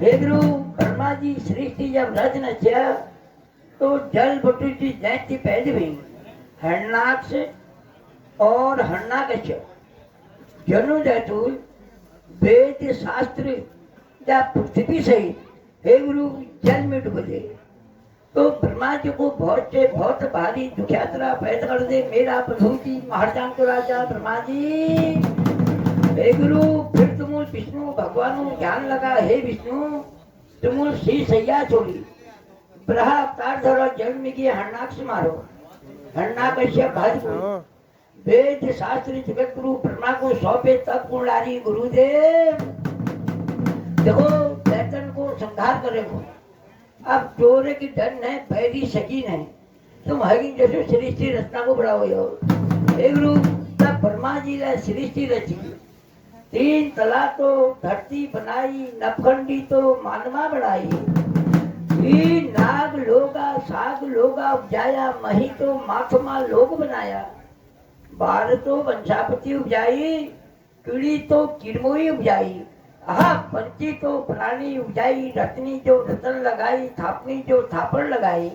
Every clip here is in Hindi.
हे गुरु ब्रह्मा जी सृष्टि जब रचना किया तो जल बटुची जैसी पैदा हुई हरनाक्ष और हरनाकश जनु जैतूल वेद शास्त्र या पृथ्वी सहित हे गुरु जल में डूब गए। तो ब्रह्मा जी को बहुत भारी दुख यात्रा पैदा कर दे मेरा प्रभु जी महाराज को राजा ब्रह्मा जी। हे गुरु फिर तुम विष्णु भगवान ज्ञान लगा हे विष्णु तुम श्री सैया छोड़ी ब्रहा अवतार धरो जन्म में किए हरनाक्ष मारो हरनाकश्य भाज को वेद शास्त्र जगत गुरु ब्रह्मा को सौंपे तब कुंडारी गुरुदेव देखो दैतन को संहार करेगो। अब चोरे की डर नहीं पैरी सकी नहीं तुम हगिन जैसे सृष्टि रचना को बढ़ाओ एक रूप तब ब्रह्मा जी ने सृष्टि रची 3 तला तो धरती बनाई नफखंडी तो मानवा बढ़ाई नाग लोगा साग लोगा उपजाया मही तो माथमा लोग बनाया बार तो वंशापति उपजाई कीड़ी तो किरमोई उपजाई पंची तो प्राणी उपजाई रत्नी जो रतन लगाई थापनी जो थापड़ लगाई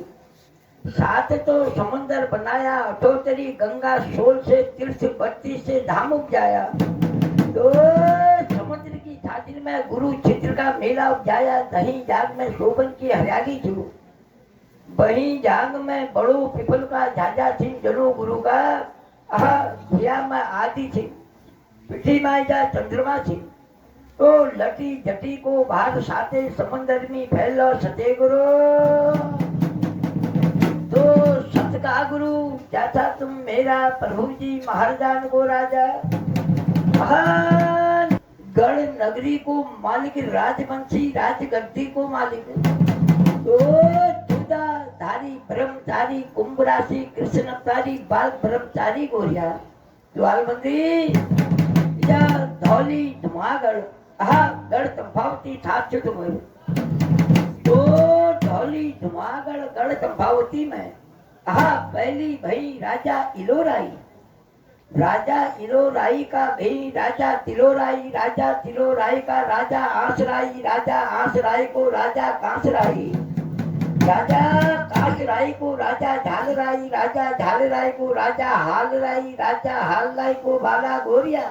7 तो समंदर बनाया 78 गंगा 16 से तीर्थ 32 से धाम उपजाया तो समुद्र की छाती में गुरु चित्र का मेला उपजाया दही जाग में शोभन की हरियाली छू वही जाग में बड़ो पिपल का झाझा सिंह जनो गुरु का भैया में आदि सिंह पिठी में जा चंद्रमा सिंह तो लटी जटी को बाहर साथे समंदर में फैलो सते गुरु तो सत का गुरु जैसा तुम मेरा प्रभु जी महाराजान को राजा गढ़ नगरी को मालिक राजवंशी राजगद्दी को मालिक तो जुदा धारी ब्रह्मचारी कुंभ राशि कृष्ण अवतारी बाल ब्रह्मचारी गोरिया ज्वालबंदी या धौली धुमागढ़ गढ़ चंपावती था तो धौली धुमागढ़ गढ़ चंपावती में पहली भई राजा इलोराई का भई राजा तिलोराई का राजा आंसराई को राजा कांसराई को राजा झालराई को राजा हालराई को बाला गोरिया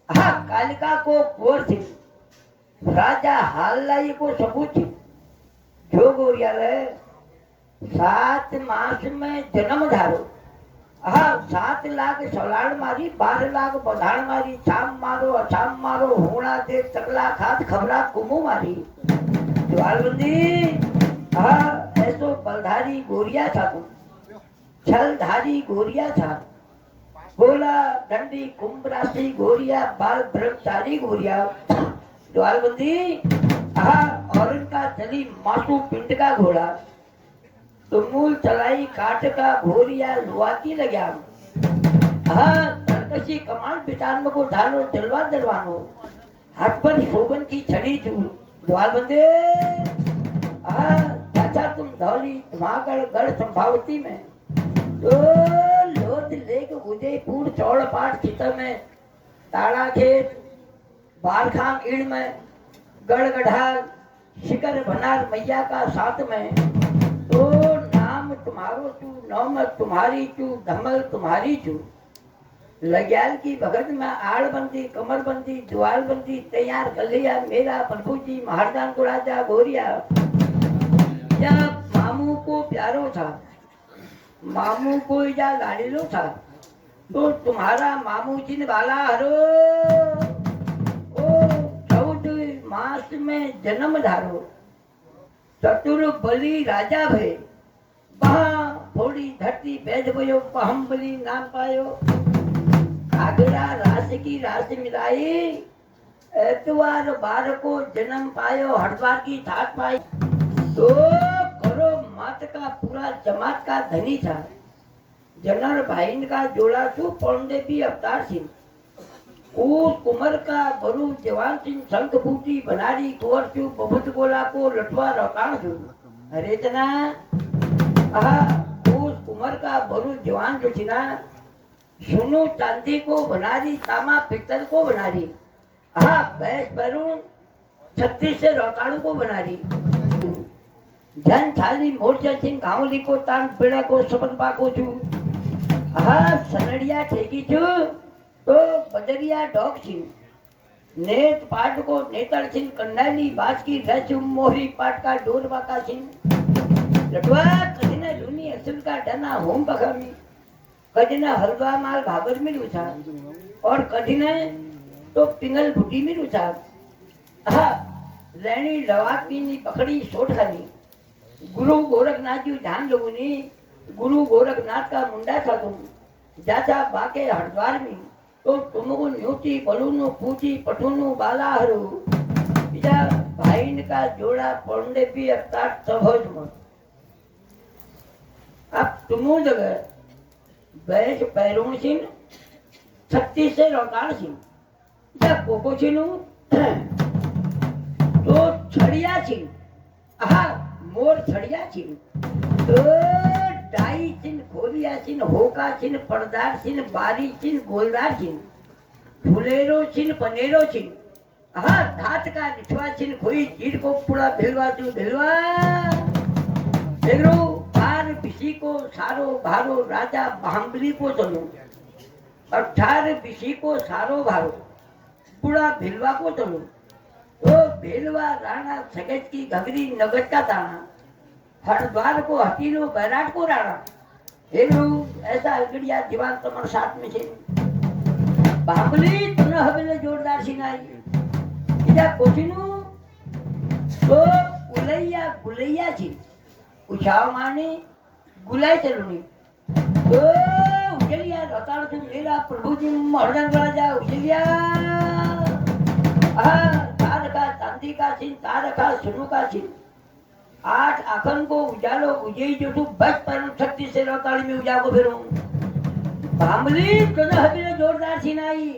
कालिका को कोर थी राजा हाललाई को सबूत थी जो गोरिया है 7 मास में जन्म धारो 7 लाख सलाड़ मारी 12 लाख बधाड़ मारी शाम मारो अशाम मारो होना दे तगला खात खबरा कुमो मारी ज्वालबंदी ऐसो बलधारी गोरिया था छलधारी गोरिया था बोला डंडी कुंभ राशि गोरिया बाल ब्रह्मचारी गोरिया द्वारबंदी और इनका चली मासू पिंड का घोड़ा तो मूल चलाई काट का घोरिया लुआती लग्या तरकशी कमान पितान को ढालो दलवानो हाथ पर शोभन की छड़ी चू द्वारबंदी चाचा तुम धौली धुमागढ़ गढ़ संभावती में तो लोध लेक उदयपुर चौड़पाट चित्र में ताड़ा खेत बारखान ईड़ में गढ़गढ़ाल शिकर भनार मैया का साथ में तो नाम तुम्हारो चू नौमत तुम्हारी चू धमल तुम्हारी चू लग्याल की भगत में आड़बंदी कमरबंदी ज्वालबंदी तैयार कर लिया मेरा प्रभु जी महाराजान को राजा गोरिया जब मामू को प्यारो था मामू को या लाडीलो था तो तुम्हारा मामू जिन वाला हरो ओ 14 मास में जन्म धारो चतुर बली राजा भय वहाँ थोड़ी धरती बैठ गयो हम बली नाम पायो आगरा राशि की राशि मिलाई एतवार 12 को जन्म पायो हरद्वार की ठाट पाई तो मात का पूरा जमात का धनी था जनर भाईन का जोड़ा छू पौंडे भी अवतार सिंह उस कुमर का बरू जवान सिंह शंख बूटी बनारी कुंवर छू बहुत गोला को लटवा रकान छू अरे तना उस कुमर का बरू जवान जो थी ना सुनु चांदी को बनारी तामा पित्तल को बनारी बैस बरू 36 से रोताड़ू को बना रही जन थाली मोर्चा सिंह गावली को तान पेड़ा को शपथ पाको छू हाँ सनड़िया ठेकी छू तो बदरिया डॉग सिंह नेत पाट को नेतड़ सिंह कंडाली बाज की रच मोहरी पाट का डोर बाका सिंह लटवा कदिना लूनी असल का डना होम पखामी कदिना हलवा माल भाबर में लूछा और कदिना तो पिंगल भुटी में लूछा हाँ लेनी लवाकी नी पकड़ी सोठानी गुरु गोरखनाथ जी ध्यान लोगों ने गुरु गोरखनाथ का मुंडा था तुम जाता बाके हरिद्वार में तो तुमको न्योती बलूनो पूछी पठुनो बाला हरो बीजा भाईन का जोड़ा पौंडे भी अवतार सहज मत अब तुमो जगह बैठ पैरों सिंह 36 से रोताड़ सिंह या कोको सिंह तो छड़िया सिंह हाँ मोर छड़िया सिंह तो डाई सिंह खोलिया सिंह होका सिंह पर्दार सिंह बारी सिंह गोलदार सिंह फुलेरो सिंह पनेरो सिंह हाँ धात का निठवा सिंह खोई चीड़ को पूरा भिलवा तू भिलवा देखो पार बिसी को सारो भारो राजा बांबली को चलो 18 बिसी को सारो भारो पूरा भिलवा को चलो तो भेलवा राणा सगज की घगरी नगद का ताना हरिद्वार को हटीलो बैराट को राणा हेलो ऐसा अगड़िया दीवान तुम्हारे साथ में छे बांबली तुने हवेले जोरदार सिनाई इजा कोठिनु तो गुलैया गुलैया छी उछाव माने गुलाई चलुनी तो उजलिया रताड़ तू मेरा प्रभु जी महर्दन गला जा उजलिया तार का चांदी का सिंह तार का सुनु का सिंह 8 आखन को उजालो उजई जो तू बस पर 36 से रोताड़ी में उजागो फिरो बांबली तुने हबीले जोरदार सिनाई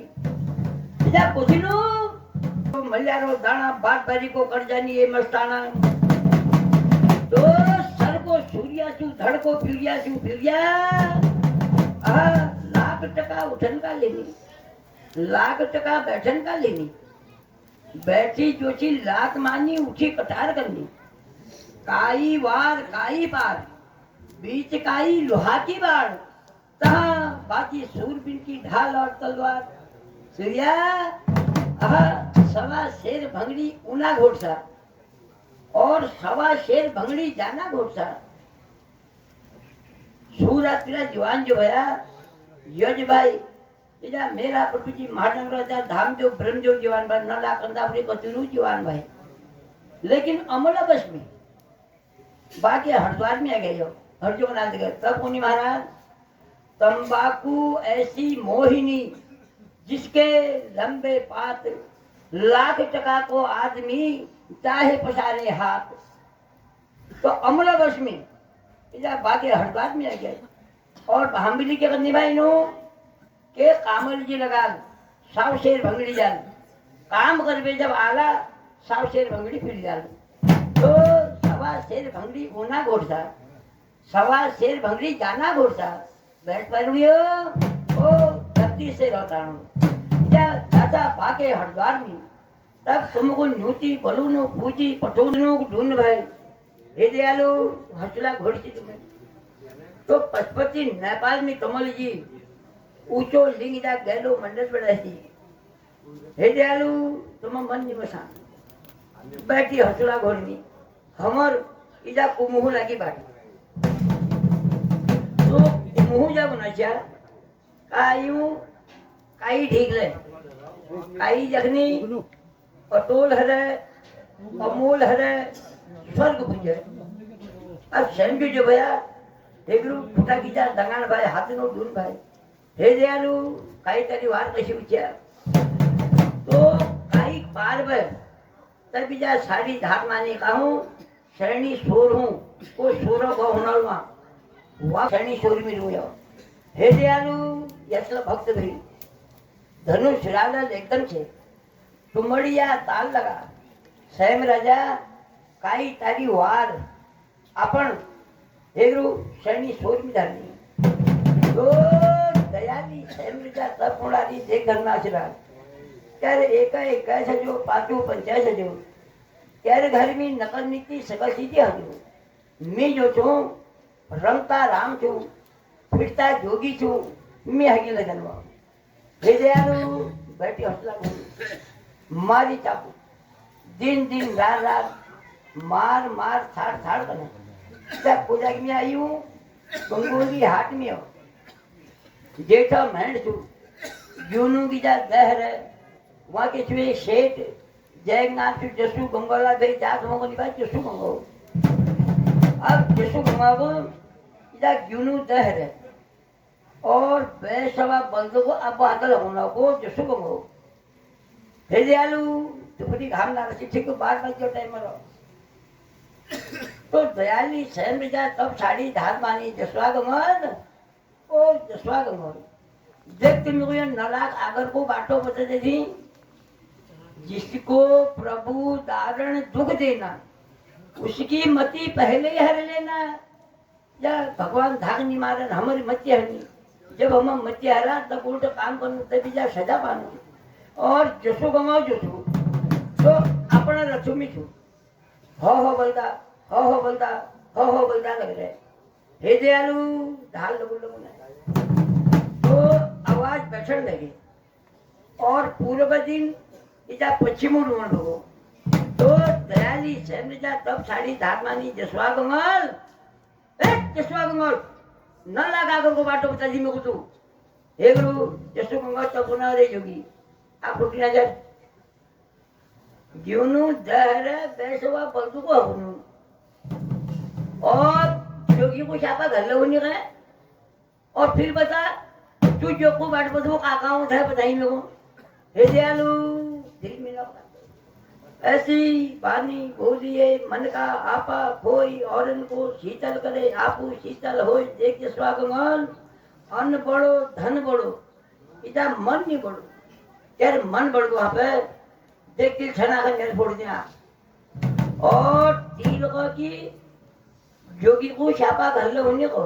इजा कोठिनु तो मल्यारो दाना बात बारी को कर जानी ये मस्ताना तो सर को सूर्या चू धड़ को फिरिया लाख टका उठन का लेनी लाख टका बैठन का लेनी बैठी जोची लाख मानी उठी कटार करनी काई वार काई पार बीच काई लोहा की बाढ़ तहा बाकी सूरबीन की ढाल और तलवार सूर्या सवा शेर भंगड़ी ऊना घोड़सा और सवा शेर भंगड़ी जाना घोड़सा सूरा तेरा जवान जो है यज भाई इधर मेरा पटू जी महानगर राजा धाम जो ब्रह्म जो जवान भाई नला कंदावरी कचरू जवान भाई लेकिन अमला बस में बाकी हरिद्वार में आ गए हो हरजो नाथ गए तब मुनि महाराज तंबाकू ऐसी मोहिनी जिसके लंबे पात लाख टका को आदमी चाहे पसारे हाथ तो अमला बस में इधर बाकी हरिद्वार में आ गए और भांबिली के करनी भाई नो के कामल जी लगा साव शेर भंगड़ी जाल काम करवे जब आला साव शेर भंगड़ी फिर जाल तो सवा शेर भंगड़ी ऊना घोड़सा सवा शेर भंगड़ी जाना घोड़सा बैठ पर ओ 36 से रोताणो दादा भागे हरिद्वार में तब तुमको न्यूती बलूनो पूजी पटोनो ढूंढ भाई हे दयालु हसला घोड़ी तुम्हें तो पशुपति नेपाल में कमल जी ऊंचो लिंग जा गैलो मंडल बढ़ाई हे दयालु तुम मन निमसा बैठी हसला घोड़ी में हमर इजा कुमुह लगी बाटी तो कुमुह जब नचा कायू काई ठीक ले काई जखनी पटोल हरे अमूल हरे स्वर्ग भुंजे अब संजू जो भया एकलू फुटा कीचा दंगाण भाई हाथनो ढूंढ भाई हे दयालु काई तारी वार कशी उच्चा तो काई पार भय तब बीजा साड़ी धाक माने कहूं शरणी सोर हूं को सोरो को होनलवा वा शरणी सोर में रोयो हे दयालु यसल भक्त भई धनुष रावल एकदम छे टुमड़िया ताल लगा सेम राजा काई तारी वार आपण हेगरू शरणी सोर में धारनी तो दयाली सेम राजा तपोड़ारी देख धरना आशीर्वाद ત્યારે એકાએક કહે છે જો પાછું પંચાય છે જો ત્યારે ઘરની નકલ નીતિ સગા સીધી હતું મેં જો છું રમતા રામ છું ફીરતા જોગી છું મેં હગી લગનમાં હે દયાલુ બેઠી હસલા મારી ચાપુ दिन दिन रात रात मार मार थाड़ थाड़ करना जब पूजा में आई हूँ गंगोली हाट में हो जेठा महंड छू यूनू की जा दहर है वहाँ के छुए शेठ जयनाथ छू जसू गंगोला गई जात मंगोली बात जसू गंगो अब जसू गंगो जा यूनू दहर है और बेसवा बल्दो को अब आदल होना को जसू गंगो हे दयालु तो बड़ी घामना रसी ठीक 12 बजे टाइम रो तो दयाली सहन में जा तब साड़ी धार मानी जसवा गमन ओ जसवा गमन देख तुम को ये नलाक आगर को बाटो बता थी जिसको प्रभु दारण दुख देना उसकी मति पहले ही हर लेना या भगवान धाग नहीं मारे हमारी मति हरनी जब हम मति हरा तब उल्टा काम करना तभी जा सजा पाना और जसो गमाओ जसो तो अपना लक्ष्मी छू हो बोलता हो बोलता हो बोलता लग रहे हे दयालु ढाल लगू लगू तो आवाज बैठने लगी और पूर्व दिन इजा पश्चिम रोड हो तो दयाली सहन जा तब साड़ी धार मानी जसवा गंगल न लगा को बाटो बता दी मेरे को तू हे गुरु जसो गंगल तो गुना दे जोगी आप रुकी ना जाए जीवनु दहर बैसवा बल्दू को हवनु और जोगी को छापा घर लो नहीं गए और फिर बता तू जो को बाट बदू काकाओं था बताई मेरे को हे दयालु दिल में ना ऐसी पानी बोलिए मन का आपा कोई और को शीतल करे आपू शीतल हो देख स्वागमन अन्न बड़ो धन बड़ो इधर मन नहीं बड़ो यार मन बढ़ वहां पे देख दिल छना कर मेरे फोड़ दिया और तीन लोगों की जोगी को छापा घर लो होने को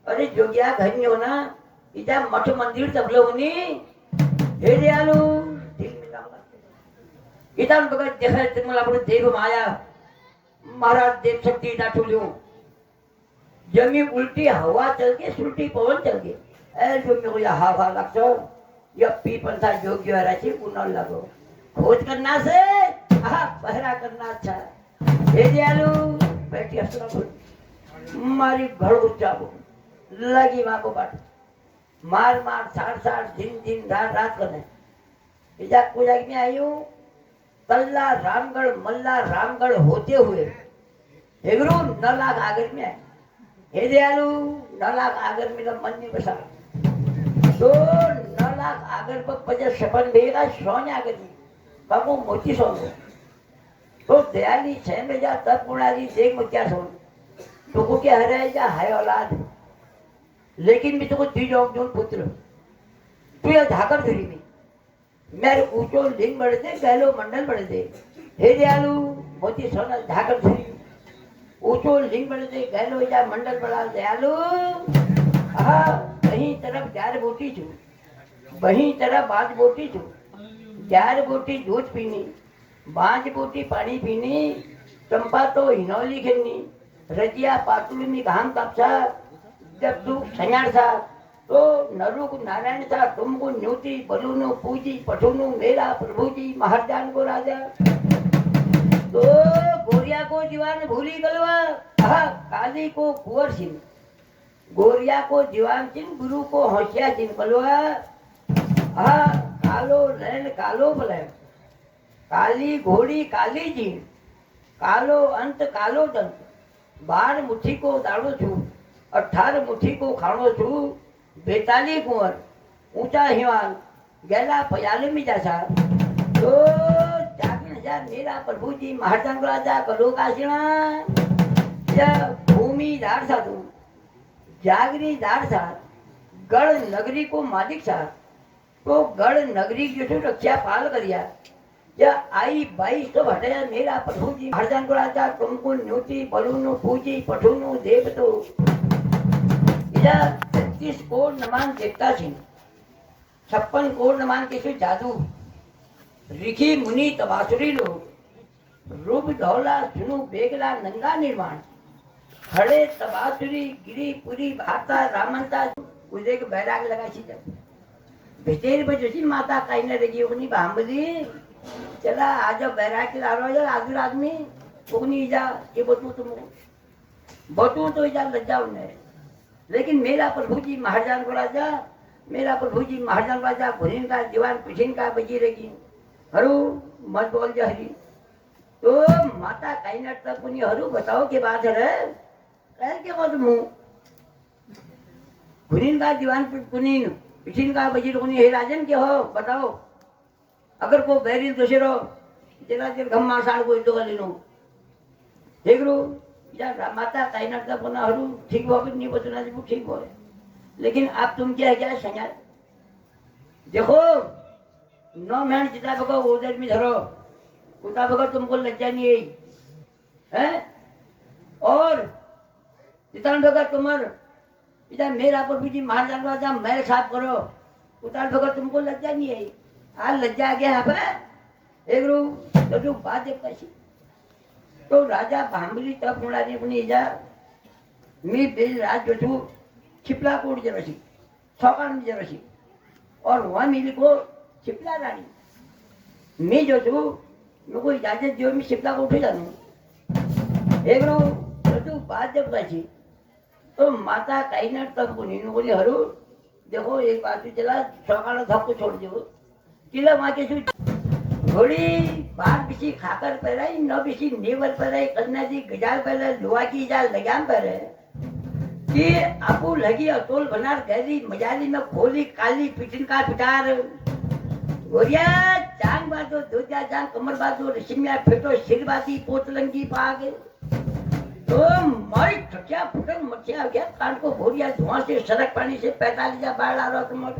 अरे जोगिया घर नहीं होना इधर मठ मंदिर तब लो होनी हे दयालु दिल में लगा इधर बगैर देखा तुम्हारा अपने देव माया महाराज देव शक्ति इधर ठुलियों जमी उल्टी हवा चल के सुल्टी पवन चल के ऐसे जो मेरे को यह हवा लगता या पीपल था योग्य राशि पुनः लगो खोज करना से पहरा करना अच्छा हे दयालु बैठी असला मारी घर उच्चाबो लगी माँ को बाट मार मार साड़ साड़ दिन दिन रात रात करने इजा पूजा में आई हूँ तल्ला रामगढ़ मल्ला रामगढ़ होते हुए हे गुरु 9 लाख आगर में आए हे दयालु 9 लाख आगर में मन नहीं बसा तो 9 लाख आगर पर 50 सपन भेगा सोने आगर में बाबू मोती सोनो तो दयाली छह में जा तब पुणाली देख मुझ्या सोन तो को क्या हरे जा है औलाद लेकिन मैं तुमको दी जाऊं जो पुत्र तू ये धाकर धुरी में मेरे ऊंचो लिंग बढ़ दे गहलो मंडल बढ़ दे हे दयालु मोती सोना धाकर धुरी ऊंचो लिंग बढ़ दे गहलो जा मंडल बढ़ा दयालु कहीं तरफ 4 बोटी छू वहीं तरफ 5 बोटी छू 4 बोटी दूध पीनी 5 बोटी पानी पीनी चंपा तो हिनौली खेलनी रजिया पातुली में घाम कापसा जब तू सयाण था तो नरु को नारायण था तुमको न्यूति बलूनु पूजी पठुनु मेरा प्रभु जी महाराजान को राजा तो गोरिया को दीवान भूली गलवा काली को कुंवर सिंह गोरिया को दीवान सिंह गुरु को होशिया सिंह बलवा कालो रैन कालो बले काली घोड़ी काली जी कालो अंत कालो दंत 12 मुट्ठी को दाड़ो छू 18 मुट्ठी को खाणो छू 42 कुंवर ऊंचा हिमाल गैला पयाले में जासा तो जागन जा मेरा प्रभु जी महाराजान को राजा कलो काशीना या भूमि दार साधु जागरी दार सा गढ़ नगरी को मालिक सा तो गढ़ नगरी की जो रक्षा पाल करिया या आई 22 तो हटाया मेरा प्रभु जी महाराजान को राजा तुमको न्यूति बलूनु पूजी पठुनु देव तो इधर 36 कोड नमान देखता सिंह 56 कोड नमान के जादू ऋषि मुनि तबासुरी लोग रूप धौला सुनु बेगला नंगा निर्माण हड़े तबासुरी गिरी पुरी भाता रामंता उसे के बैराग लगा सी जब भेटेर बजोसी माता काई न रगी उनी बांबली चला आज बैराग के लारो जा आदमी आदमी उनी जा ये बतू तो जा लज्जाओ ने लेकिन मेरा प्रभु जी महाराजान को राजा मेरा प्रभु जी महाराजान राजा भुरीन का दीवान पिछिन का बजी रहेगी हरू मत बोल जा हरी तो माता काई न तक उनी हरू बताओ के बात है कह के को तुम भुरीन का दीवान पुनीन पिछिन का बजी उनी हे राजन के हो बताओ अगर को बैरी दोषरो तेरा तेर गम्मा साल को तो गलीनो देखरो या माता काई न तक बना हरू ठीक हो नहीं बचना जी ठीक हो लेकिन आप तुम क्या संज्ञा देखो 9 महीने जितना भगो उधर में धरो उतना भगो तुमको लज्जा नहीं है और जितना भगो तुम्हार इधर मेरा प्रभु जी महाराज राजा मैल साफ करो उतना भगो तुमको लज्जा नहीं है आज लज्जा आ गया है एक रू तो जो बात है कैसी तो राजा भांबली तब मुड़ा ने अपनी जा मी बेल राज जो छू छिपला कोट जरसी सौकान जरसी और वहाँ मिली को छिपला रानी मैं जो छू मेरे को इजाजत जो मैं छिपला को उठे जानू एक रो तो बात जब कैसी तो माता कहीं ना तब को नहीं बोली हरू देखो एक बात चला सौकान धप को छोड़ दो किला वहाँ के घोड़ी बार बिसी खाकर पहराई न बिसी नेवर पहराई कन्या जी गजाल पहले लोहा की जाल लगाम पर है कि आपू लगी अतोल बनार गहरी मजाली में खोली काली पिटिन का पिटार गोरिया चांग बादो दो चार चांग कमर बादो रशिमिया फेटो सिर बादी पोतलंगी पाग तो मारी ठकिया फुटन मच्छिया गया कान को भोरिया धुआं से सड़क पानी से 45 बाढ़ आ रहा तुम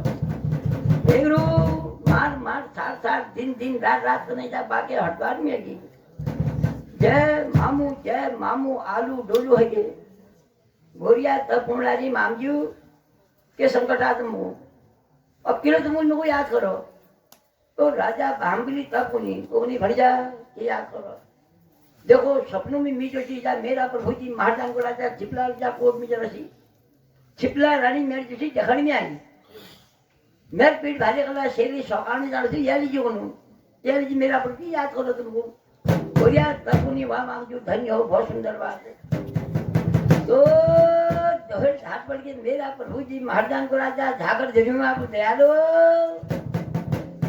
देख रो मार मार सार सार दिन दिन रात रात नहीं जा बाके हटवार में गई जय मामू आलू डोलू है ये गोरिया तब पुमलारी मामजू के संकटा तुम अब किलो तुम उनको याद करो तो राजा भांबली तब उन्हीं भर जा ये याद करो देखो सपनों में मी जो चीज मेरा प्रभु जी महाराज को राजा छिपला राजा कोर्ट में जरसी छिपला रानी मेरी जैसी जखड़ में आई मेरे पीठ भारी कला शेरी सौकान जान थी ये लीजिए मेरा प्रति याद करो तुमको बोलिया तब उन्हीं वहाँ मांगजू धन्य हो बहुत सुंदर बात है तो दोहर हाथ पड़ के मेरा प्रभु जी महाराजान को राजा झाकर जमीन आप दयालो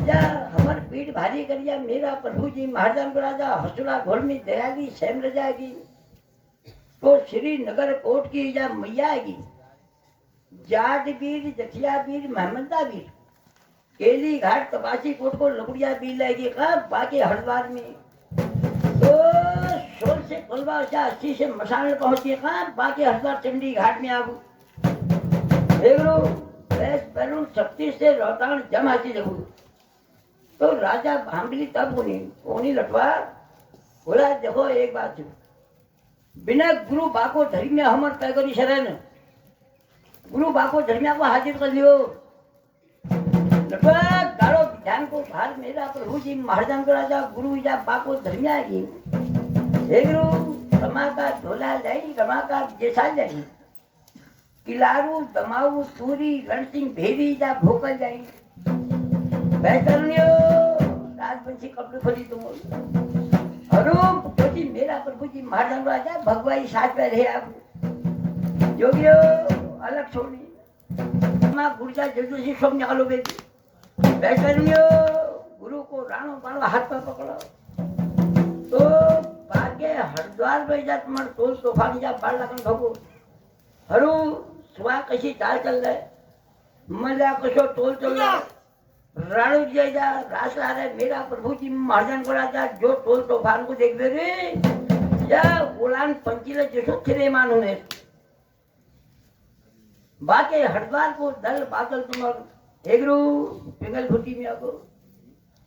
या हमार पीठ भारी करिया मेरा प्रभु जी महाराजान को राजा हसुला घोड़ में दयाली सेम रजाएगी तो श्री नगर कोट की या मैया आएगी जाट वीर जठिया वीर महमदा वीर केली घाट तपासी कोट को लकड़िया बीर लाएगी कहा बाकी हरिद्वार में तो शोर से कोलवा 80 से मसाल पहुंची कहा बाकी हरिद्वार चंडी घाट में आगू देख लो बैरून 36 से रोहतांग जम हाथी जगू तो राजा भांबली तब उन्हीं लटवा बोला देखो एक बात बिना गुरु बाको धर्म में हमर तय करी शरण गुरु बाको धर्मिया को हाजिर कर लियो गाड़ो ध्यान को भार मेरा प्रभु जी महाराजान को राजा गुरु जा बाको धर्मिया की एक रू रमा का ढोला जाई रमा का जैसा जाई किलारू दमाऊ सूरी रणसिंह भेरी जा भोकल जाई बेहतर लियो राजवंशी कपड़े खोली तुम अरू जी मेरा प्रभु जी महाराजान को राजा भगवाई साथ पे रहे आप जोगियो अलग छोड़ी माँ गुर्जा जल्दी से सब निकालो बेटी बैठो गुरु को राणो पालो हाथ पर पकड़ो तो बागे हरिद्वार में जा तुम्हारे तोल तोफान जा बाढ़ लगन भगो हरू सुबह कशी चाल चल रहे मजा कशो तोल चल रहे राणू जी जा रास ला रहे मेरा प्रभु जी महाराजन को राजा जो तोल तोफान को देख रे या उड़ान पंचीले जैसो थिरे मानो ने बाके हरिद्वार को दल बादल तुम्हार एक रू पिंगल भूटी में आगो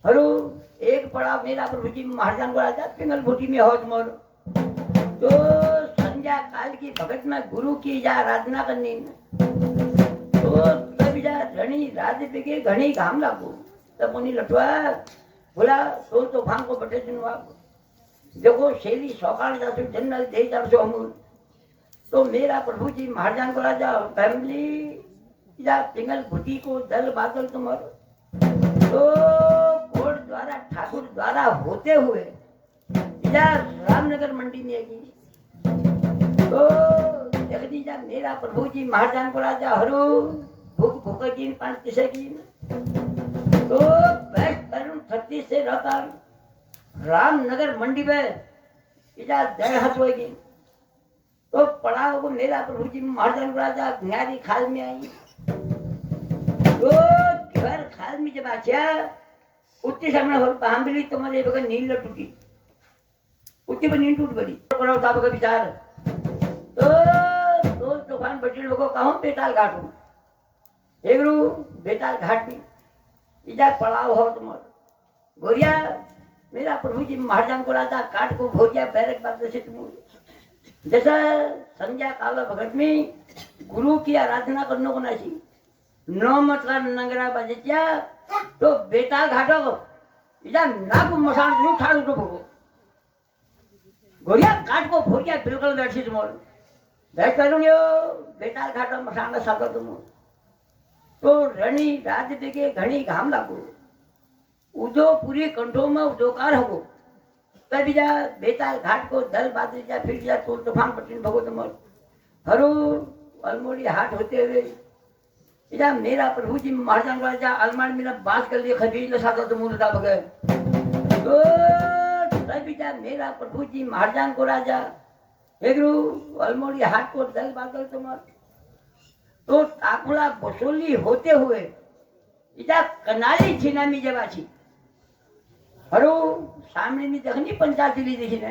हरू एक पड़ा मेरा प्रभु जी महाराजन को राजा पिंगल भूटी में हो तुम्हार तो संध्या काल की भगत में गुरु की जा आराधना करनी तो तब जा रणि राज के घनी घाम लागू तब उन्हीं लटवा बोला तो भांग को बटे दिन देखो शैली सौकाल जासु जन्नत दे जासु अमूल। तो मेरा प्रभु जी महाराजान को राजा फैमिली या पिंगल भूति को दल बादल तुम्हारो तो कोट द्वारा ठाकुर द्वारा होते हुए या रामनगर मंडी में आएगी। तो जगदीश मेरा प्रभु जी महाराजान को राजा हरू भूख भूख की पांच किसे की तो बेस्ट तरुण 36 से रहता रामनगर मंडी में इजा दर हसवेगी। तो पड़ाव को मेरा प्रभु जी महाराजान को राजा न्यारी खाल में आई। तो घर खाल में जब आचा उतने सामने हो पांबली तुम्हारे बगल नील टूटी उतनी पर नींद टूट गई। पड़ाव ताप का विचार तो तूफान बच्चे लोगों का हूँ बेताल घाट हूँ एक रू बेताल घाट में इजा पड़ाव हो तुम्हारा गोरिया मेरा प्रभु जी महाराजान को राजा काट को भोजिया बैरक बात से तुम जैसा संध्या काल भगत में गुरु की आराधना करने को नाची नौ मतलब नंगरा बजे तो बेताल घाटो को इजा नाक मसान नहीं ठाड़ उठो भोगो गोरिया काट को भोजिया बिल्कुल बैठी तुम बैठ करूंगे बेताल घाटो मसान साधो तुम तो रणी राज देखे घनी घाम लागू उदो पूरी कंठों में उदोकार हो तब बीजा बेताल घाट को दल बादल जा फिर जा तोल तूफान पट्टीन भगो तुमर हरु अलमोड़ी हाट होते हुए इजा मेरा प्रभु जी महाराजान राजा अलमारी मेरा बांस कर लिए खबीर न साधा तो मुर्दा भगे तो तब बीजा मेरा प्रभु जी महाराजान को राजा एगरू अलमोड़ी हाट को दल बादल तुमर तो टाकुला बसोली होते हुए इजा कनाली छिनामी जवाची हरो सामने में देखनी पंचाचली देखी ना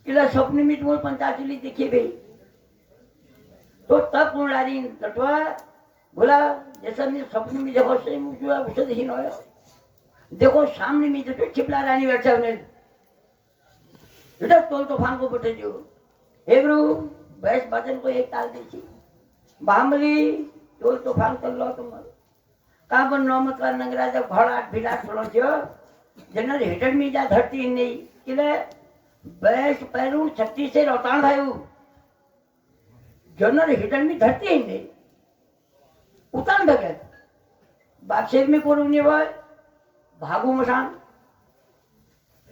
किला स्वप्न में तुम्हें पंचाचली देखी भाई तो तब मुरारी लटवा बोला जैसा मैं स्वप्न में देखो से मुझे उसे देखी ना देखो सामने में जो छिपला रानी बैठा उन्हें बेटा तोल तूफान को बैठे जो एक रू बैस भजन को एक ताल देखी बामली तोल तूफान कर लो तुम कहाँ पर नौमत का नंगराजा घोड़ा भिलाट छोड़ो जो जनरल हेटर में जा धरती नहीं किले बैस पैरू 36 से रोतान भाई जनरल हेटर में धरती ही नहीं उतान भगे बादशेर में कोण नहीं भाई भागु मसान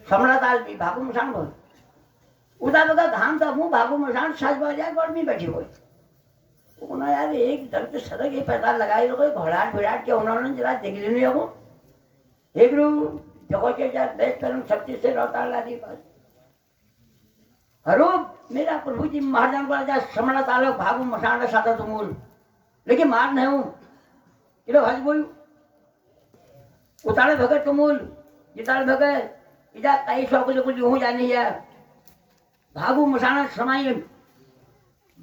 सम्राट आदमी भागु मसान बोल उदा बगा घाम था मुंह भागु मसान साज बाजा गौर में बैठी हुई उन्होंने यार एक दर्द सड़क ये पैदा लगाई लोग घोड़ाट भिड़ाट के उन्होंने जरा देख लेने हो एक रू जगह के जा देश करूं 36 से रोता लादी बस हरो मेरा प्रभु जी महाराजान को राजा समणा तालो भागु मसाना साधा तुमूल लेकिन मार नहीं हूं किलो हज बोल उतारे भगत तुमूल जितारे भगत इजा कई सौ कुछ हूं जानी है भागु मसाना समाई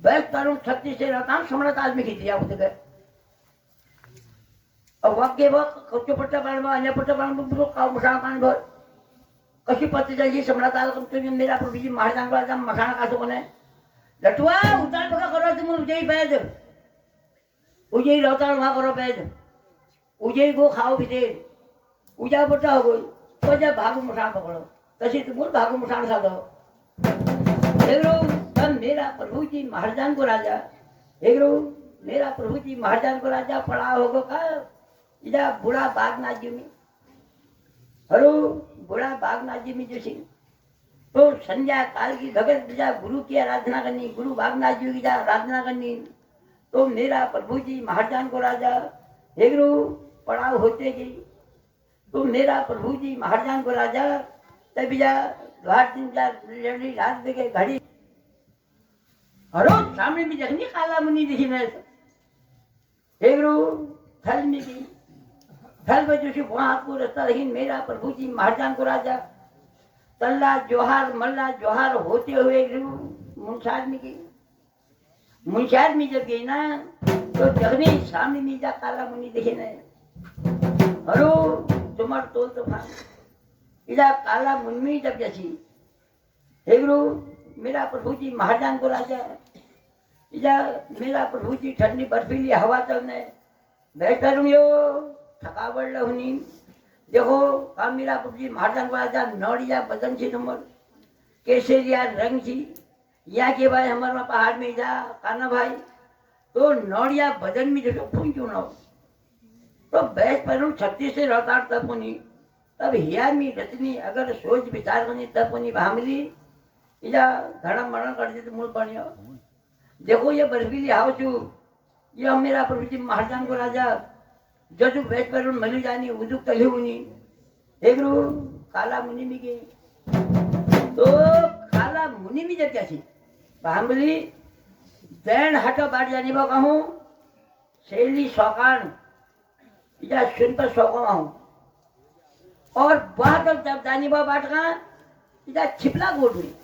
बैठ करूं 36 से रहता सम्राट आदमी खींच दिया उठ गए अब वाक्य वक्त कच्चो पट्टा पान में अन्य पट्टा पान में काव मसाना पान भर कशी पत्ती जाएगी सम्राट आदमी मेरा प्रभु जी महाराजान राजा मसाना कासो बने लटुआ उतार पका करो तुम उजई पैद उजई रहता वहां करो पैद उजई को खाओ भी उजा पट्टा हो गई तो जब भागु मसाना पकड़ो कशी तुम भागु मसाना साधो तब मेरा प्रभु जी महाराजान को राजा एक मेरा प्रभु जी महाराजान को राजा पड़ा होगा का इधर बूढ़ा बागनाथ जी में हरो बूढ़ा बागनाथ जी में जो सिंह तो संध्या काल की भगत जा गुरु की आराधना करनी गुरु बागनाथ जी की जा आराधना करनी तो मेरा प्रभु जी महाराजान को राजा एक पड़ाव होते गई तो मेरा प्रभु जी महाराजान को राजा तभी जा रात देखे घड़ी हरो सामने में देखनी काला मुनि देखी मैं एक थल में गई थल में जो वहां आपको रास्ता देखी मेरा प्रभु जी महाराजान को राजा तल्ला जोहार मल्ला जोहार होते हुए मुंशार में गई मुंशार में जब गई ना तो जगनी सामने में जा काला मुनि देखे ना हरो तुम्हार तोल तो भाग इधर काला मुनि जब जैसी एक मेरा प्रभु जी महाराजान को राजा इधर मेरा प्रभु जी ठंडी बर्फीली हवा चलने बैठ करूंगी थकावट लहुनी देखो का मेरा प्रभु जी महाराजान को राजा नौड़िया बदन से तुम केसरिया रंग थी या के भाई हमारा पहाड़ में जा काना भाई तो नौड़िया बदन में जो पूंजू न तो बैस पर 36 से रतार तपुनी तब हिया में रचनी अगर सोच विचार करनी तपुनी भामली इजा धड़म मरण कर दे तो मूल पड़ियो देखो ये बर्फीली हाव छू ये मेरा प्रभु जी महाराजान को राजा जजु बैस पर मली जानी उदुक तली हुनी एक रू काला मुनि में गई तो काला मुनि में जब कैसी भामली दैन हटो बाट जानी बा कहूँ शैली सौकान या सुन पर सौका हूँ और वह तो जब जानी बा बाट का इधर छिपला गोट हुई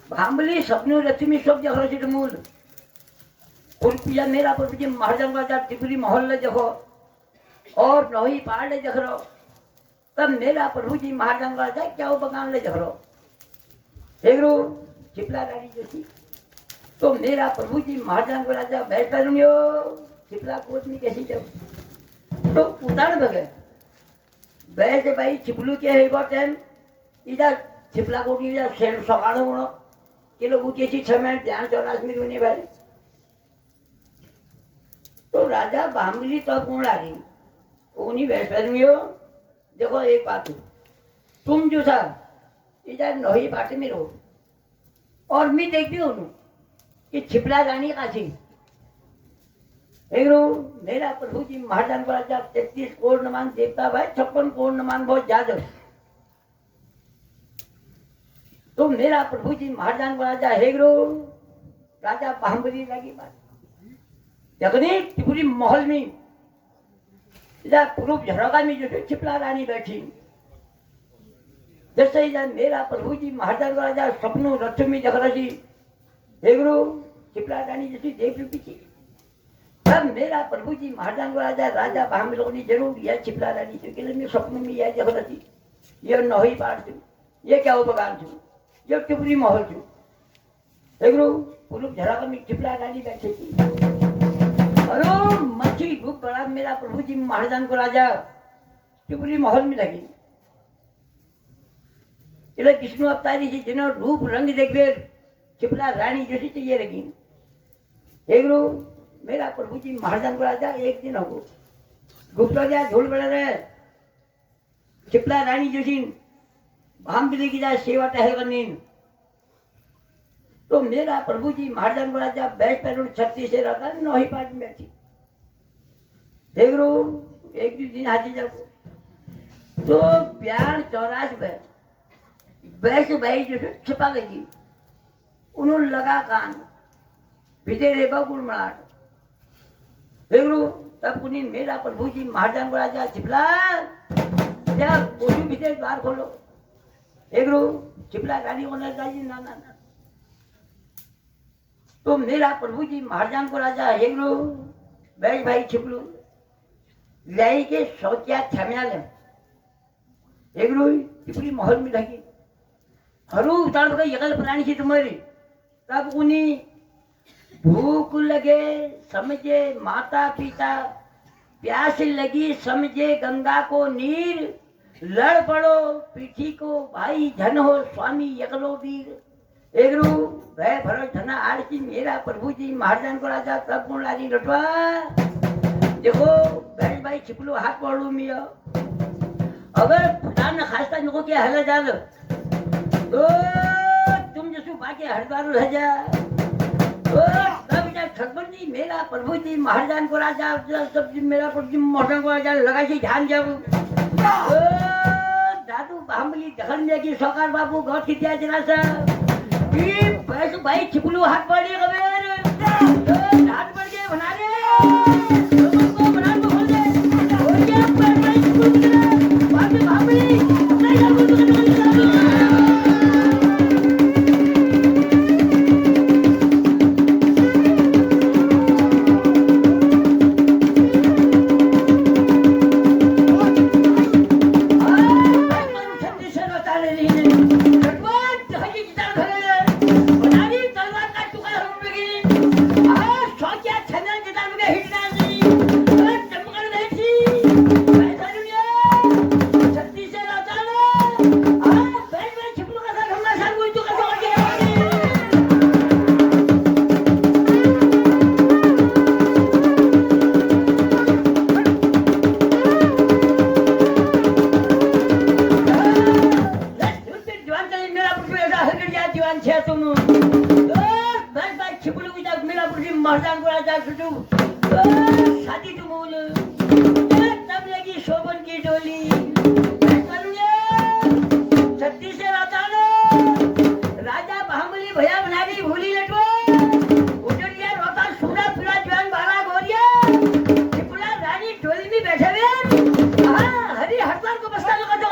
भामली सपनों रथी में सब जगह से मूल पूजा मेरा प्रभु जी महाराजन का जब टिपरी मोहल्ले देखो और नही पहाड़ ले देख रहो तब मेरा प्रभु जी महाराजन का जा क्या बगान ले देख रहो एक रो छिपला गाड़ी जैसी तो मेरा प्रभु जी महाराजन को राजा बैठ करूंगे छिपला कोच में कैसी जब तो उतार बगे बैठ भाई छिपलू के है वो टाइम इधर छिपला कोट इधर शेर सकाल होना ये लोग कैसी 6 मिनट ध्यान 84 मिनट होने भाई तो राजा भामली तो कौन आ रही उन्हीं बैठ करूंगे देखो एक बात तुम जो था इधर नही पाटे में रहो और मैं देखती हूँ कि छिपला रानी का थी एक रो मेरा प्रभु जी महाराजन को राजा 33 करोड़ नमान देवता भाई 56 करोड़ नमान बहुत ज्यादा तो मेरा प्रभु जी महाराजन को राजा हेगरो राजा बाहुबली लगी बात देखनी त्रिपुरी महल में इधर पूर्व झरोगा में जो छिपला रानी बैठी जैसे इधर मेरा प्रभु जी महाराजन को राजा सपनों रथ में देख रही हेगरो छिपला रानी जैसी देव रूपी थी तब मेरा प्रभु जी महाराजन को राजा राजा बाहुबली लोगों ने जरूर यह छिपला रानी थी कि मैं सपनों में यह देख रही ये नही पार थी ये क्या बगान थी ये त्रिपुरी महल थी हेगरो पूर्व झरोगा में छिपला रानी बैठी थी अरे मच्छी रूप बड़ा मेरा प्रभु जी महाराजन को राजा त्रिपुरी महल में लगी એટલે વિષ્ણુ અવતારી છે જેનો રૂપ રંગ દેખવે छिपला रानी जैसी चाहिए लगी एक रू मेरा प्रभु जी महाराजन को राजा एक दिन हो गुप्ता जा धूल बड़ा रहे छिपला रानी जैसी भाम बिली की जा सेवा टहल करनी तो मेरा प्रभु जी महाराजन को राजा बैठ पर 36 से रहता नही पाठ में बैठी देख रो एक दिन हाथी जब तो प्यार 84 में बैठ भाई जो छिपा गई उन्होंने लगा कान भीतर रे बगुल मराठ देख रो तब उन्हें मेरा प्रभु जी महाराजन को राजा छिपला क्या कोई भीतर द्वार खोलो एक रो छिपला रानी को जी ना ना ना तो मेरा प्रभु जी महाराजन को राजा एक रो बैठ भाई छिपलू लाई के शौचा छम्या ले एक रो छिपली महल में लगी हरू उतार गई यगल प्राणी थी तुम्हारी तब उन्हीं भूख लगे समझे माता पिता प्यास लगी समझे गंगा को नीर लड़ पड़ो पीठी को भाई धन हो स्वामी यगलो वीर एक रू भय भरो धना आरती मेरा प्रभु जी महाराजन को राजा तब कौन लाली रटवा देखो बैठ भाई छिपलो हाथ पड़ू मिया अगर खुदा न खास्ता नको क्या हला जाल तो तुम जैसे बाकी हरिद्वार रह जा तो तब ठगबन जी मेरा प्रभु जी महाराजन को राजा सब मेरा प्रभु जी महाराजन को राजा लगा के ध्यान जाऊ दादू बाहुबली दखन में की सौकार बाबू गौर की दिया जरा सा पैसे भाई छिपलू हाथ पड़े कबेर हाथ पड़ गए बना रे को बना को खोल दे हो गया भाई छिपलू बाबू बाहुबली नहीं जाओ गाती तू बोल तब लगी शोभन की डोली छत्तीस से राजा बाहुबली भैया बना गई भूली लटो उजड़िया रोता सूरा फिरा जवान बाला गोरिया त्रिपुरा रानी डोली में बैठे हुए हरी हड़ताल को बस्ता लगा दो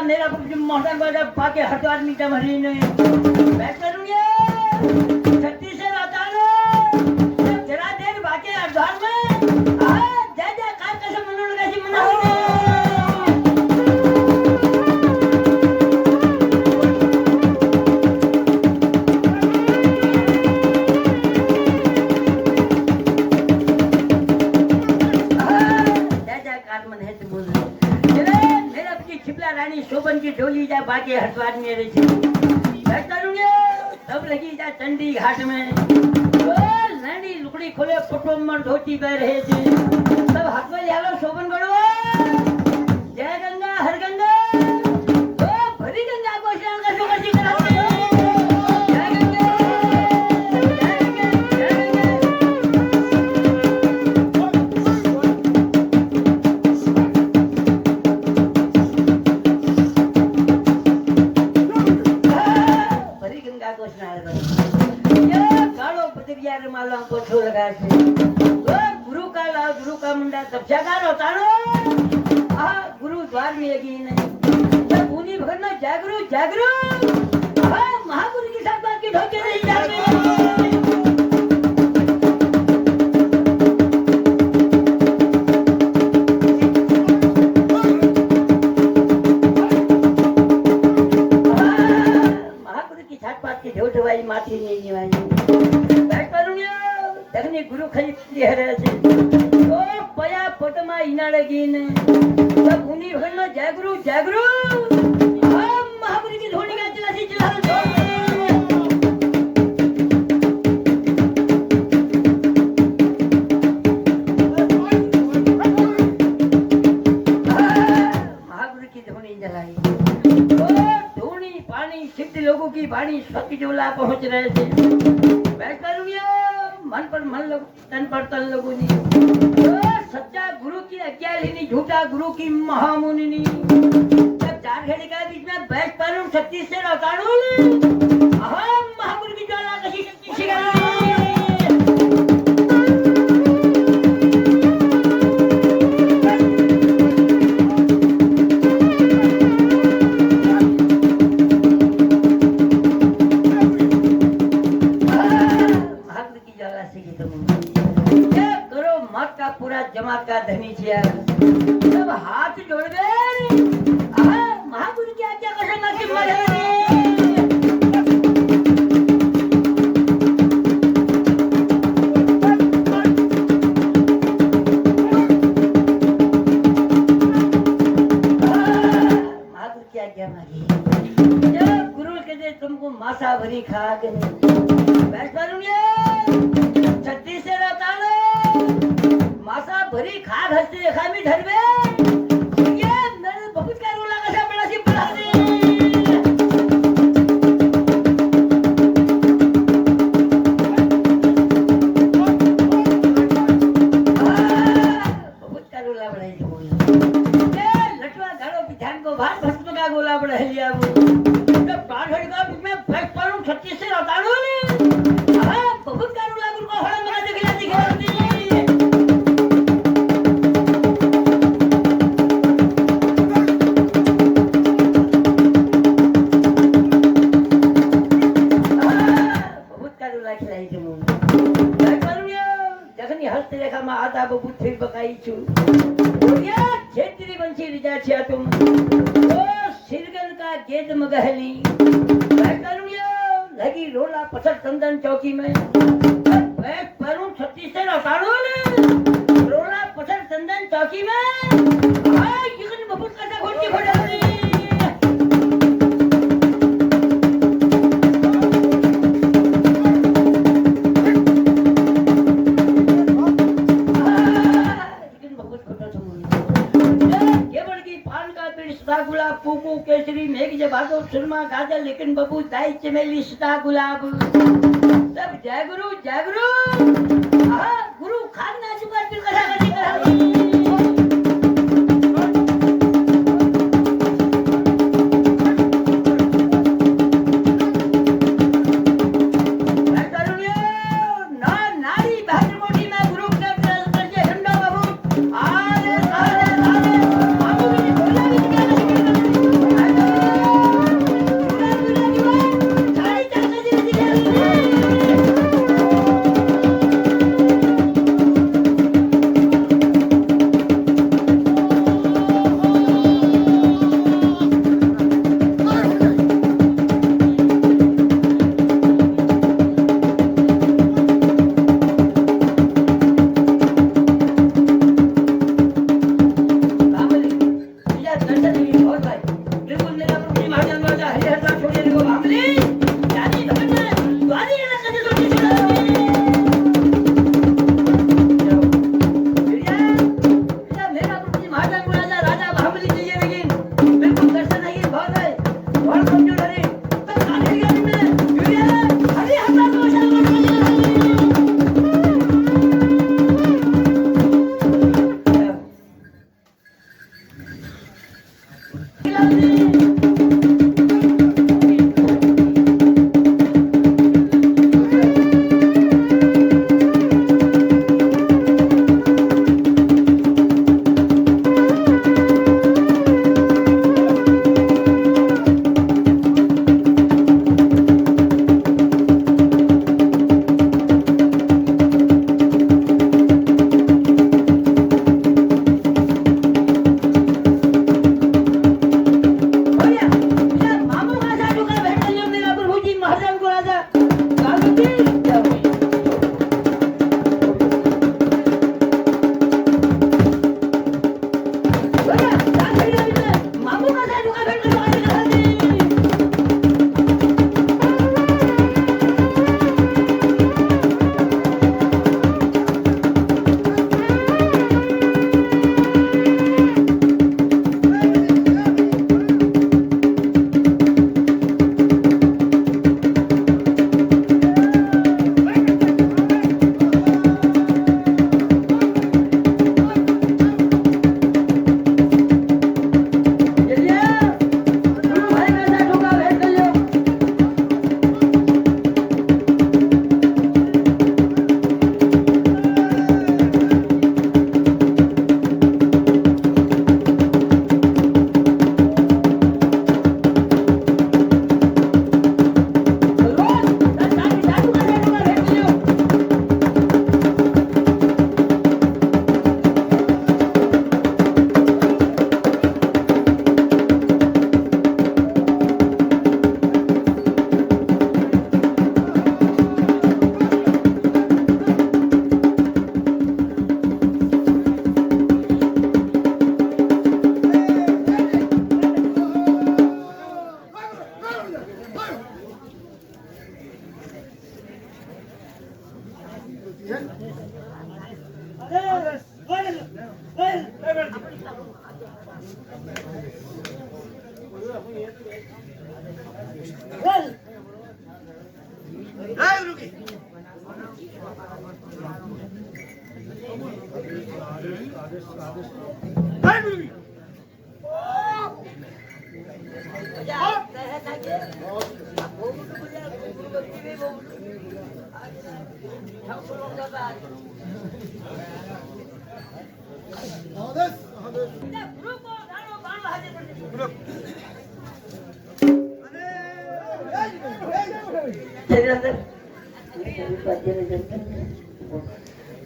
मेरा मोहन बाजा पाके हटवार मीठा मरी ने बैठ करूंगे छत्तीस से जरा देर बाकी हटवार में जय जय कार कैसे मनोन कैसी मनाओगे जय जय कार मन है तो बोल रानी शोभन की डोली जा बाकी हटवार में रही थी तब लगी जा चंडी घाट में लड़ी लुकड़ी खोले पटो में धोती पह रहे थे तब हाथ में लिया लो शोभन गढ़ो जय गंगा हर गंगा भरी गंगा को स्नान का सुखी कराते जय गंगा जय गंगा जय माला को छो लगा से गुरु का मुंडा सब जगह होता नो गुरु द्वार में लगी नहीं जब मुनि भगत ना जागरू जागरू महागुरु की साथ बात की ढोके नहीं जागे महागुरु की साथ बात की ढोट भाई माथी नहीं निवाई तगने गुरु खरीद हरे से ओ पया पटमा इनाड़े गीने सब उन्हीं भगना जागरू जागरू हम महापुरी की धोनी का चलासी चला महापुरी की धोनी जलाई ओ धोनी पानी सिद्ध लोगों की वाणी सत्य जोला पहुंच रहे थे बैठ करूंगा मन पर मन लोग तन पर तन लोगों ने सच्चा गुरु की अज्ञानी झूठा गुरु की महामुनि जब चार घड़ी का बीच में बैठ पर 36 से लौटाड़ू हम महागुरु की ज्वाला कशी शक्ति जमात का धनी छिया सब हाथ जोड़ गए महागुरु की आज्ञा को संगा के मरे महागुरु की आज्ञा मांगी जब गुरु कहते तुमको मासा भरी खा के बैठ करूंगे 36 से रहता मासा भरी खाद हंसते देखा मी धरवे ये नर बहुत का रोला कसा बड़ा सी पड़ा दे बहुत का रोला बड़ा ही बोल ये लटवा घड़ो बिठान को भात भस्म का गोला बड़ा लिया वो जब बाहर हट का बीच में बैठ पड़ूं 36 से लौटाड़ू ने बहुत का रोला गुरु को हड़ा लगा दिखला आता बबू फिर बकाई छु बोलिया छेत्री बंसी रिजा छिया तुम ओ सिरगन का गेद मगहली मैं करूंगा लगी रोला पसर चंदन चौकी में मैं परूं 36 से लौटाड़ू ने रोला पसर चंदन चौकी में यकन बबू का घोट के खोड़ा गुलाब पुकू केसरी मेघ जबादो सुरमा गाजर लेकिन बबू दाई चमेली सीता गुलाब सब जय गुरु हाँ गुरु खाना जुगाड़ फिर करा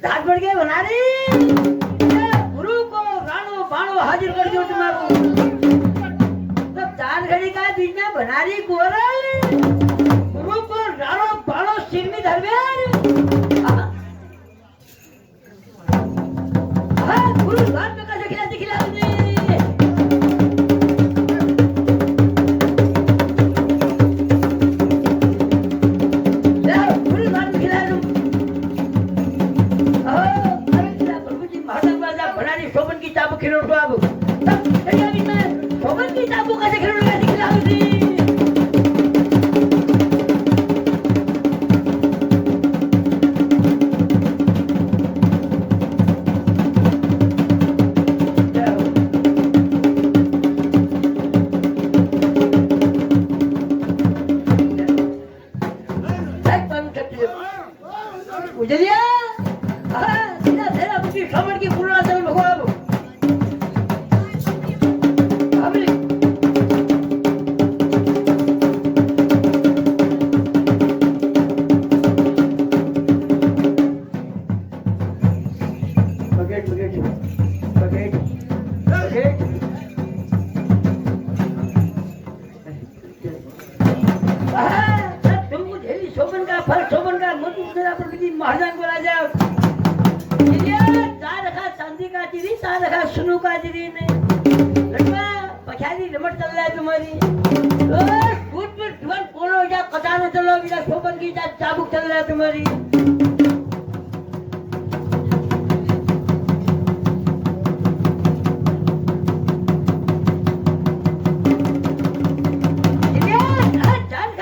दांत पड़ गए बना रही गुरु को राणो बाणो हाजिर कर दियो तुम्हारे तो चार घड़ी का बीच में बना रही गोरल गुरु को राणो बाणो सिर में धरवे गुरु दांत में कैसे खिला शोभन की चाबू कसे खेळून काय दिखला होती उजलिया सीधा तेरा बुद्धि श्रवण की पूर्ण चल भगवान महाराजान को राजा चार रखा चांदी का चिरी चार रखा सुनू का चिरी ने लड़का पछाड़ी रमट चल रहा है तुम्हारी फुट फुट वन पोलो या कटाने चलो बिना शोभन की चाबुक चल रहा है तुम्हारी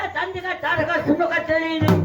चांदी का चार रखा सुनू का चिरी ने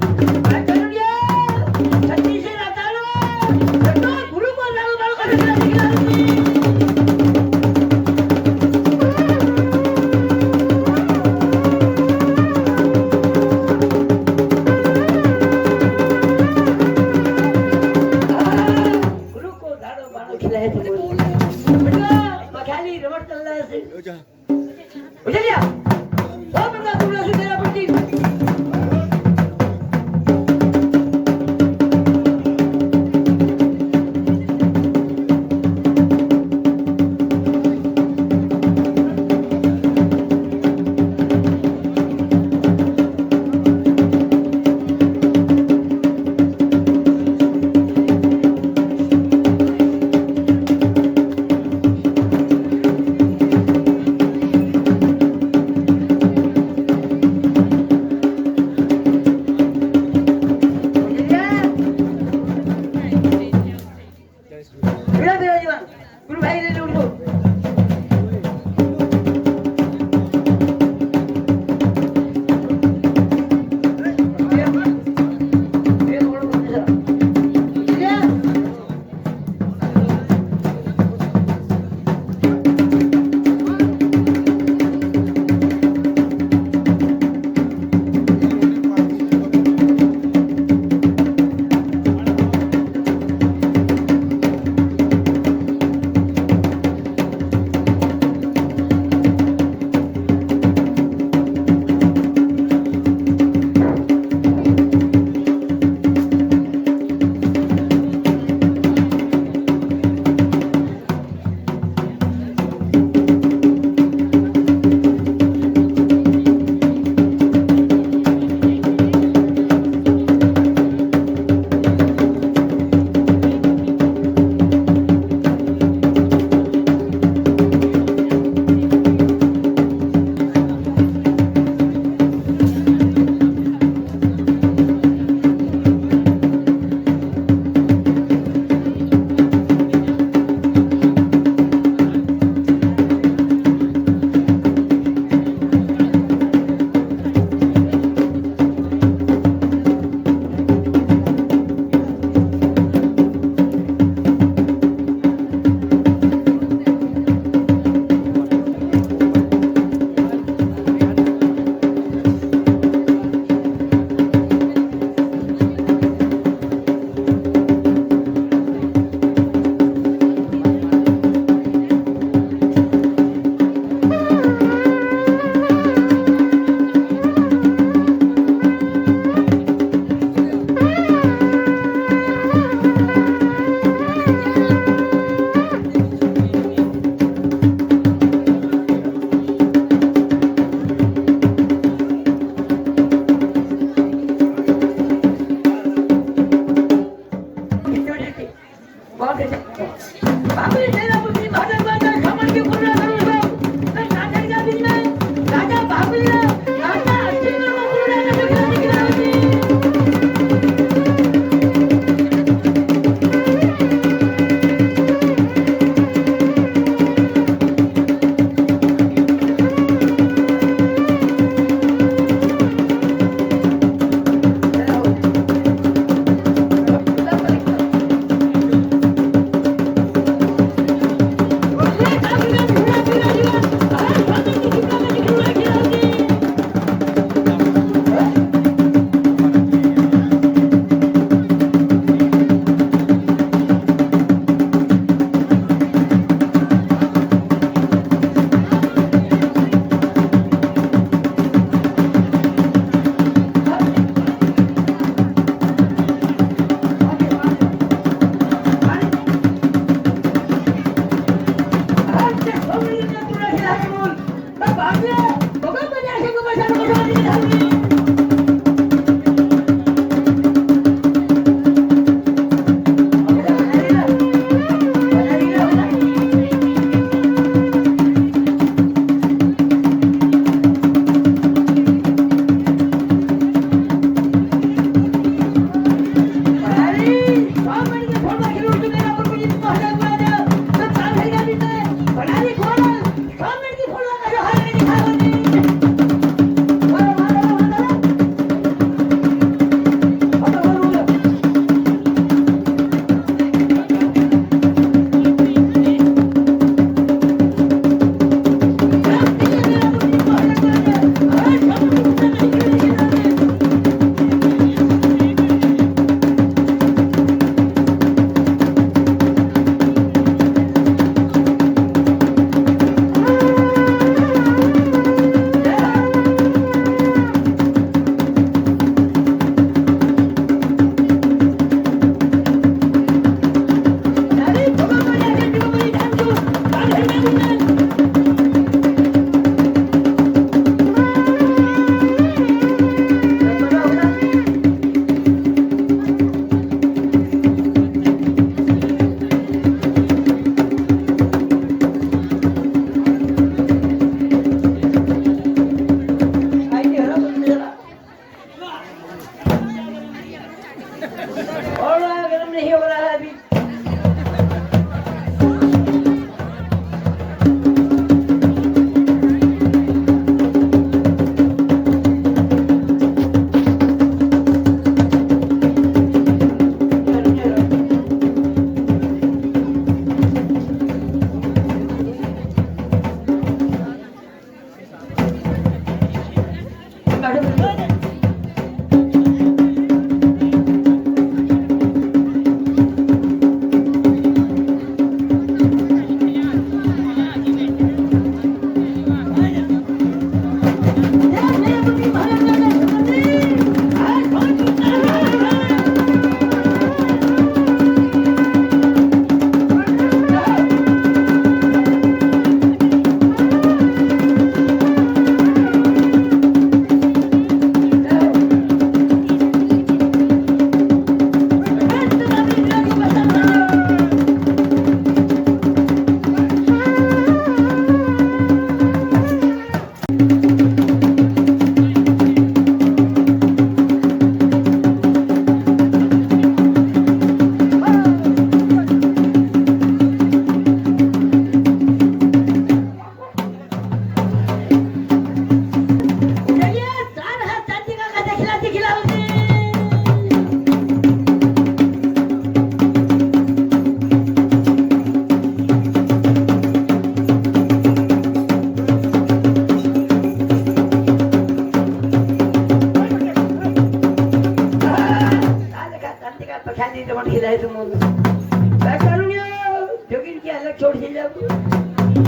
की अलग छोड़ दी जब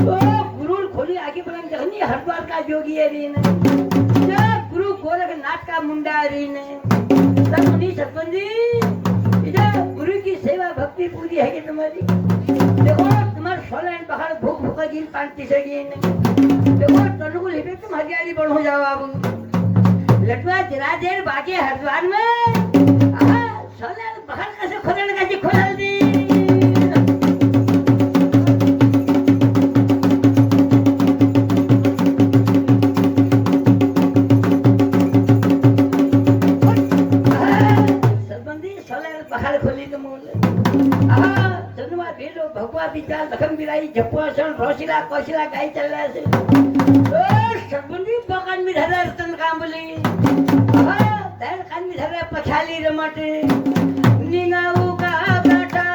ओ गुरु खोली आगे पलंग जखनी हरिद्वार का जोगी है रीन गुरु गोरखनाथ का मुंडा रीन सतपंजी इधर गुरु की सेवा भक्ति पूरी है कि तुम्हारी देखो तुम्हारे 16 बाहर भूख भूखा गिन पांती से गिन देखो तनुकुल हिपे तुम हरियाली बन हो जाओ अब लटवा जरा देर बाकी हरिद्वार में 16 बाहर कैसे खोलने का जी खोल दी भगवा विचार लखन बिराई जपवासन रोशिला कोशिला गाई चल रहा है ओ सबंदी बगान में धरा रतन काम बोली हां तैर कान में धरा पछाली रमटे निगाऊ का बेटा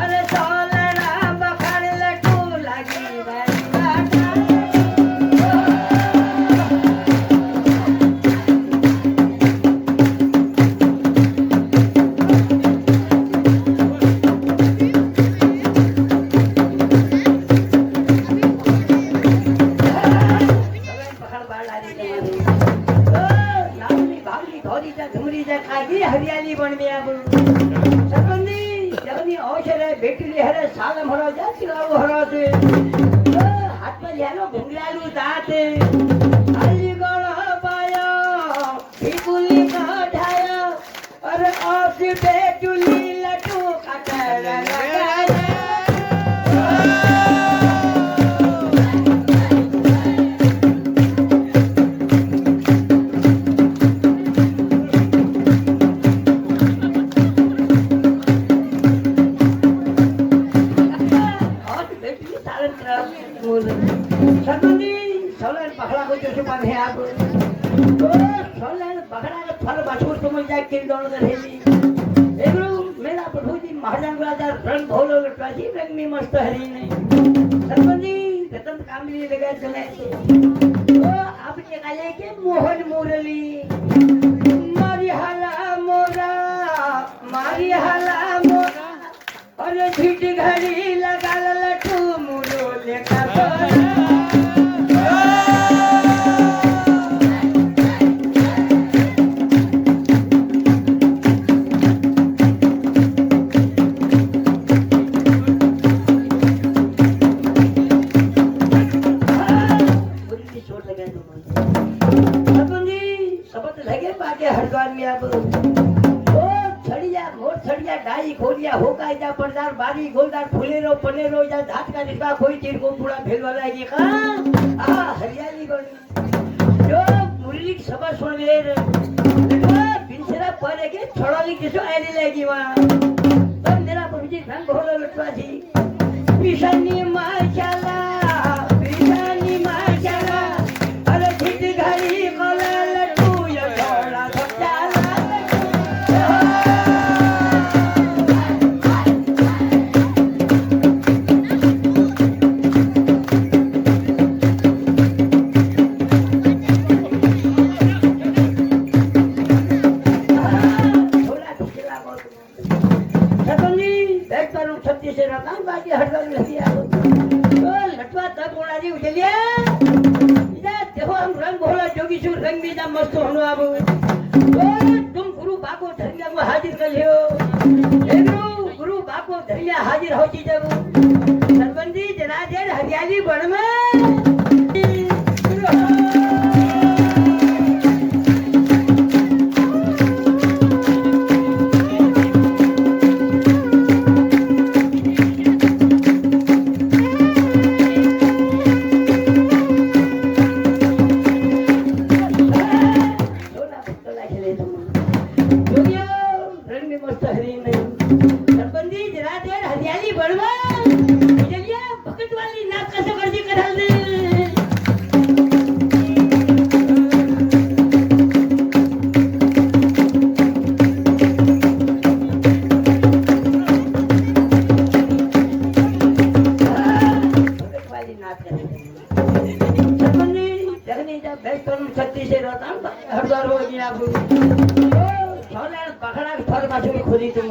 अरे सोलरा बखाड़ लटू लगी हरियाली बन गया सबंदी जगनी औषध है बेटी हरे सालम हरो जाती लाओ हरो से हाथ में लिया लो घुंगरालू दाते अली गण पायो बिकुली का ढायो और औस बेटुली लटू कटर लगाया मेरा प्रभु जी महाराज राजा रंग भोलो लटवाजी रंग में मस्त हरी ने सरपंजी रतन कामली लगा चले तो आपने काले के मोहन मुरली मारी हाला मोरा और झीट घड़ी लगा लटू मुरो लेकर हरिद्वार में अब ओ छड़िया डाई खोलिया होका जा पर्दार बारी गोलदार फुलेरो पनेरो या धात का निका कोई तीर को पूरा भेल वाला है का हरियाली बनी जो मुरली की सभा सुन ले बिनसरा परे के छोड़ाली किसो आईली लेगी वहां तो मेरा प्रभु जी रंग भोलो लटवा जी पिशानी माशाला अरे झिट घड़ी कोला लटू यो छोड़ा मस्त होनो अब तुम गुरु बाको धरिया को हाजिर कर लियो गुरु बाको धरिया हाजिर हो जी जब सरबंदी जनाजेर हरियाली बन में हरियाली बढ़वा चलिए भगत वाली नाच कसो कर दी कर दे भगत वाली नाच कर सबने जगने जब बैठ कर छत्ती से रहता हरदार हो गया अब छोला पकड़ा फर माछली खोली तुम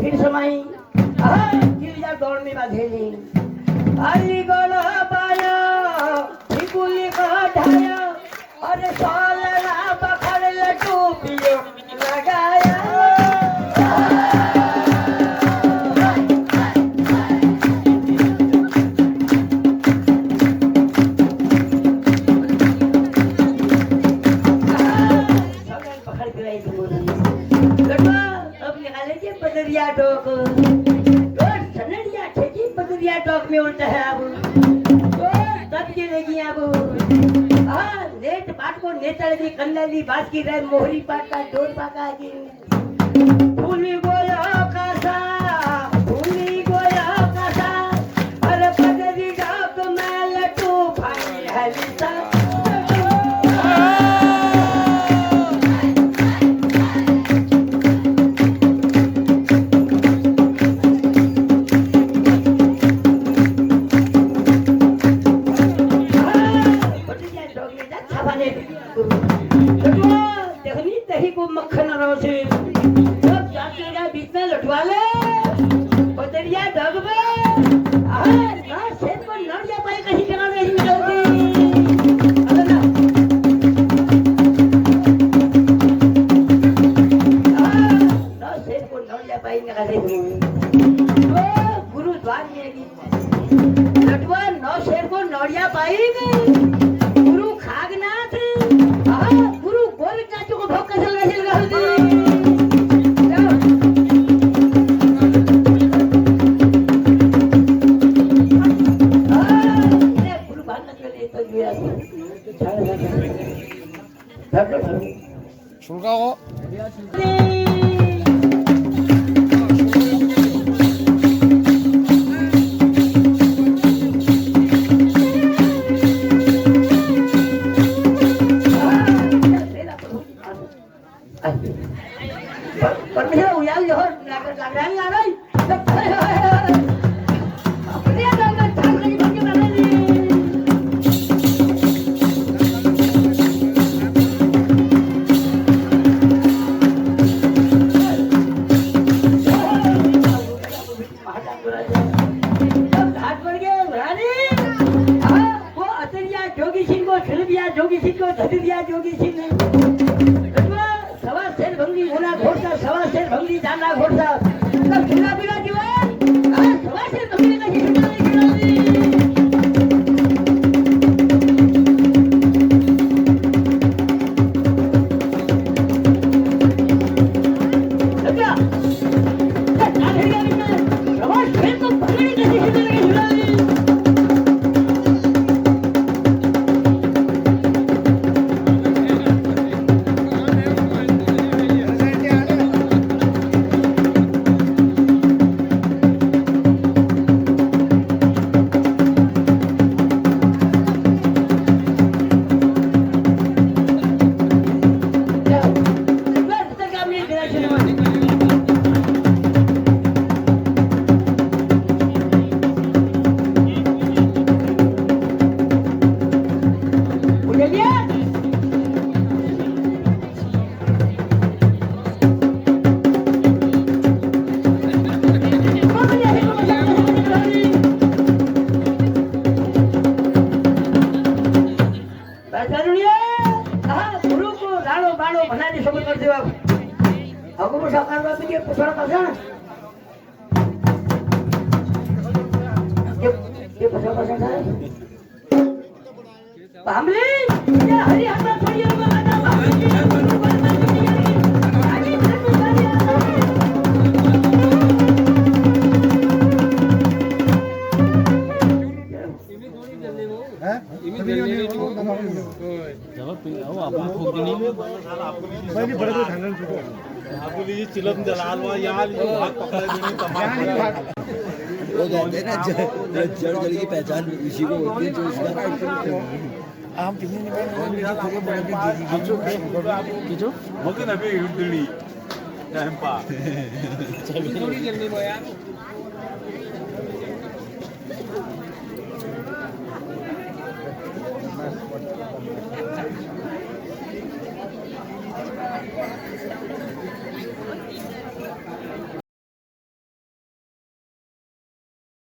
फिर समाई गिरिया दौड़ में बाधेली अली गोलो पाया भिकुली को ढाया और सोलना बखर लटू पियो लगाया पदरिया टोक सनरिया ठेकी पदरिया टोक में उल्टा है अब तो तब ये लेगी अब नेट पाट को नेचर दी कन्नली बास की रहे मोहरी पाट का डोर पाका की फूली गोया कासा फूली गोया कासा अरे पदरी टोक में लटू भाई हलिसा मक्खन रोसे जब जाके बीच में लटवा ले पदरिया डग में ना सेठ को नड़ जा पाए कहीं जगह नहीं मिलोगी अगर ना सेठ को नड़ जा पाएंगे कहीं तो गुरुद्वार में लटवा नौ शेर को नौड़िया पाएंगे गुरु खागनाथ गुरु गोल चाचू को भोग कसल नहीं 출가고 permisi uyang yo lagrang larai dia jangan jangan bagi mana ni घाट पर गए रानी वो अतरिया जोगी सिंह को छुल दिया जोगी सिंह को धर दिया जोगी सिंह ने सवा शेर भंगी होना घोड़सा सवा शेर भंगी जाना घोड़सा कब छुला बिना जीवन सवा शेर भंगी का छुटा नहीं लगा ना धरिया बिना सवा शेर को भंगी का छुटा नहीं चिलम जलालवा यहाँ भाग पकड़ा देने तमाम वो कहते हैं ना जड़ जड़ की पहचान इसी को होती है जो इसका आम कितनी किचो मगर अभी इडली टाइम पा थोड़ी जल्दी में यार